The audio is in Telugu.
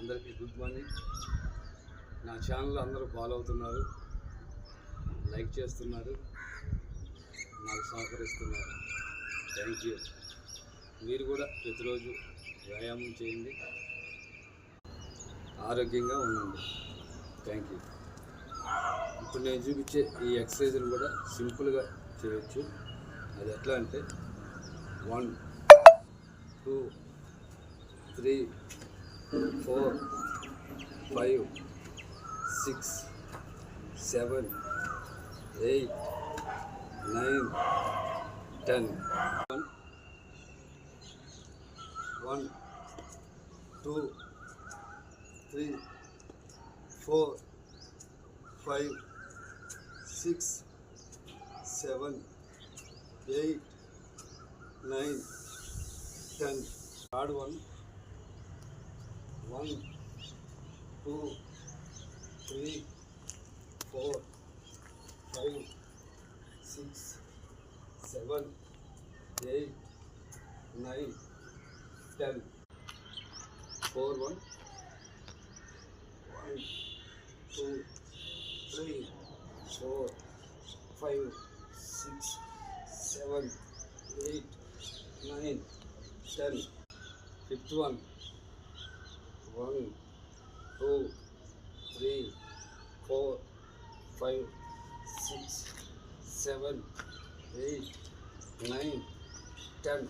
అందరికీ గుడ్ మార్నింగ్. నా ఛానల్ అందరూ ఫాలో అవుతున్నారు, లైక్ చేస్తున్నారు, నాకు సహకరిస్తున్నారు. Thank you. మీరు కూడా ప్రతిరోజు వ్యాయామం చేయండి, ఆరోగ్యంగా ఉండండి. Thank you. ఇప్పుడు నేను చూపించే ఈ ఎక్సర్సైజ్లు కూడా సింపుల్గా చేయొచ్చు. అది ఎట్లా అంటే 1 2 3 4 5 6 7 8 9 10. 1 2 3 4 5 6 7 8 9 10. Third one. 1 2 3 4 5 6 7 8 9 10. 4 1 1 2 3 4 5 6 7 8 9 10. Fifth one. 1 2 3 4 5 6 7 8 9 10.